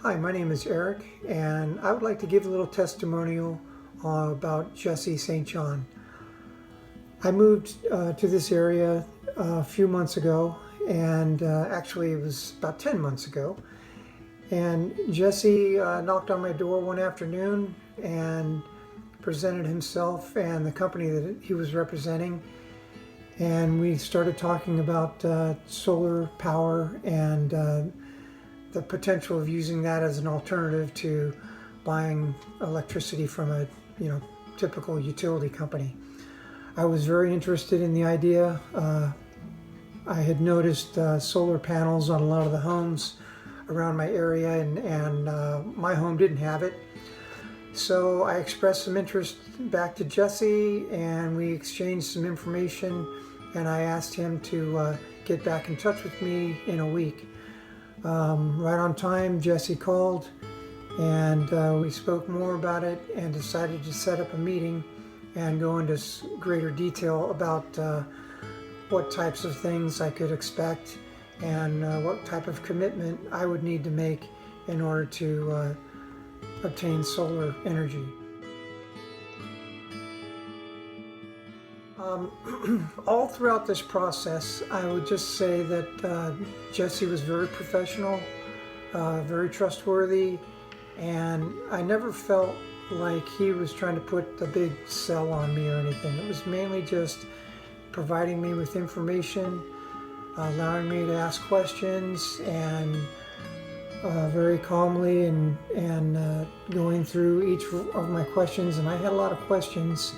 Hi, my name is Eric, and I would like to give a little testimonial about Jesse St. John. I moved to this area a few months ago, and actually it was about 10 months ago. And Jesse knocked on my door one afternoon and presented himself and the company that he was representing. And we started talking about solar power and the potential of using that as an alternative to buying electricity from a typical utility company. I was very interested in the idea. I had noticed solar panels on a lot of the homes around my area, and my home didn't have it. So I expressed some interest back to Jesse, and we exchanged some information, and I asked him to get back in touch with me in a week. Right on time, Jesse called, and we spoke more about it and decided to set up a meeting and go into greater detail about what types of things I could expect and what type of commitment I would need to make in order to obtain solar energy. All throughout this process, I would just say that Jesse was very professional, very trustworthy, and I never felt like he was trying to put the big sell on me or anything. It was mainly just providing me with information, allowing me to ask questions, and very calmly and going through each of my questions. And I had a lot of questions,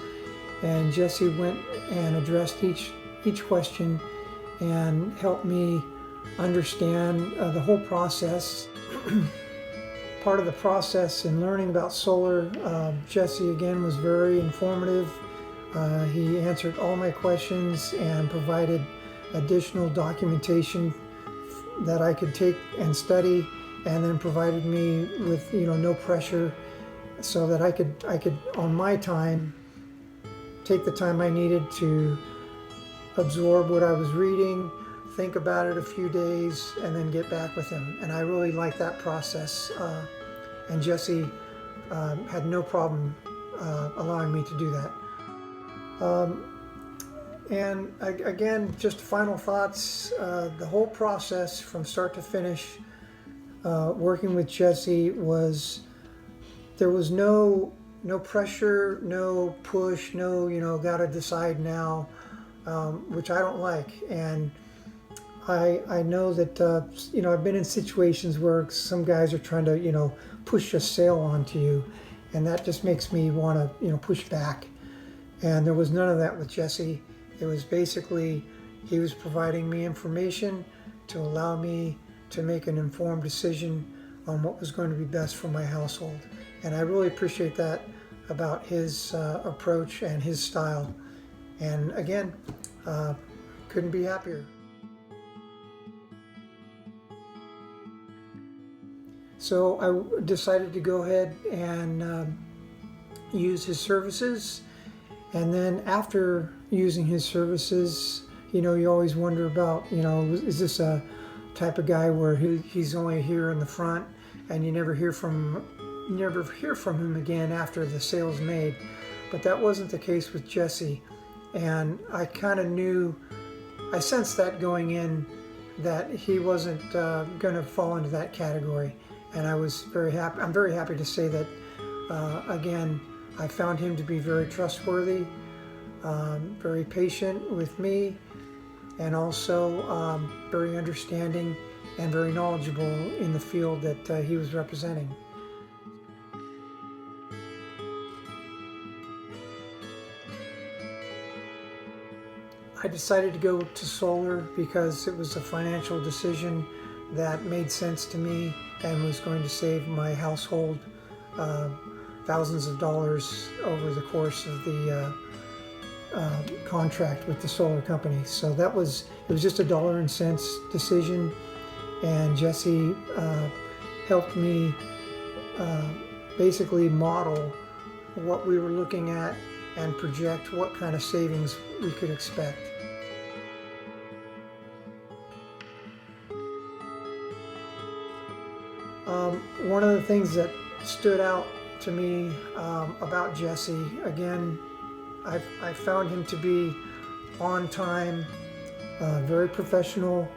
and Jesse went and addressed each question and helped me understand the whole process. Part of the process in learning about solar, Jesse again was very informative. He answered all my questions and provided additional documentation that I could take and study, and then provided me with no pressure, so that I could on my time take the time I needed to absorb what I was reading, think about it a few days, and then get back with him. And I really liked that process. And Jesse had no problem allowing me to do that. And again, just final thoughts. The whole process from start to finish, working with Jesse, there was no pressure, no push, no gotta decide now, which I don't like. And I know that I've been in situations where some guys are trying to push a sale onto you, and that just makes me want to push back. And there was none of that with Jesse. It was basically, he was providing me information to allow me to make an informed decision on what was going to be best for my household. And I really appreciate that about his approach and his style. And again, couldn't be happier. So I decided to go ahead and use his services. And then after using his services, you always wonder about, is this a type of guy where he's only here in the front and you never hear from him again after the sale's made? But that wasn't the case with Jesse. And I kind of knew, I sensed that going in, that he wasn't going to fall into that category. And I was very happy. I'm very happy to say that, again, I found him to be very trustworthy, very patient with me, and also very understanding and very knowledgeable in the field that he was representing. I decided to go to solar because it was a financial decision that made sense to me and was going to save my household thousands of dollars over the course of the contract with the solar company. So it was just a dollar and cents decision, and Jesse helped me basically model what we were looking at and project what kind of savings we could expect. One of the things that stood out to me about Jesse, again, I found him to be on time, very professional,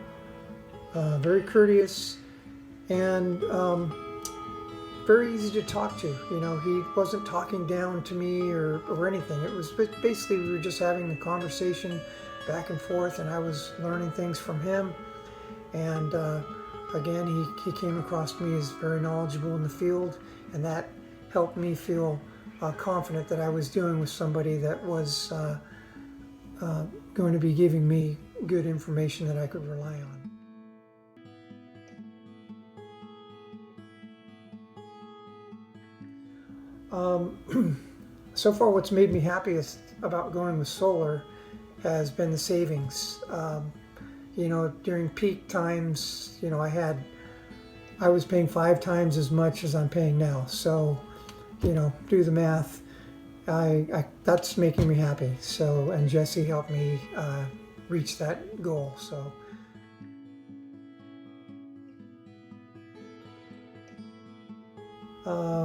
very courteous, and very easy to talk to. You know, he wasn't talking down to me or anything. It was basically we were just having a conversation back and forth, and I was learning things from him. And again, he came across to me as very knowledgeable in the field, and that helped me feel confident that I was dealing with somebody that was going to be giving me good information that I could rely on. So far, what's made me happiest about going with solar has been the savings. You know, during peak times, you know, I was paying 5 times as much as I'm paying now. So, you know, do the math. That's making me happy. So, and Jesse helped me reach that goal. So.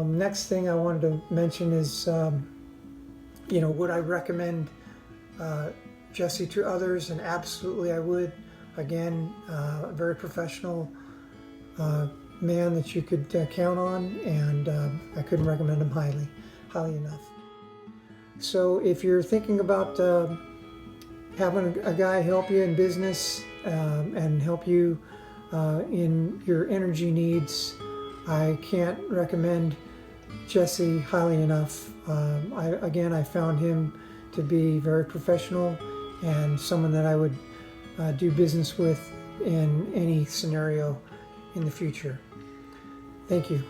Next thing I wanted to mention is, you know, would I recommend Jesse to others? And absolutely I would. Again, a very professional man that you could count on, and I couldn't recommend him highly enough. So if you're thinking about having a guy help you in business and help you in your energy needs, I can't recommend Jesse highly enough. I found him to be very professional and someone that I would do business with in any scenario in the future. Thank you.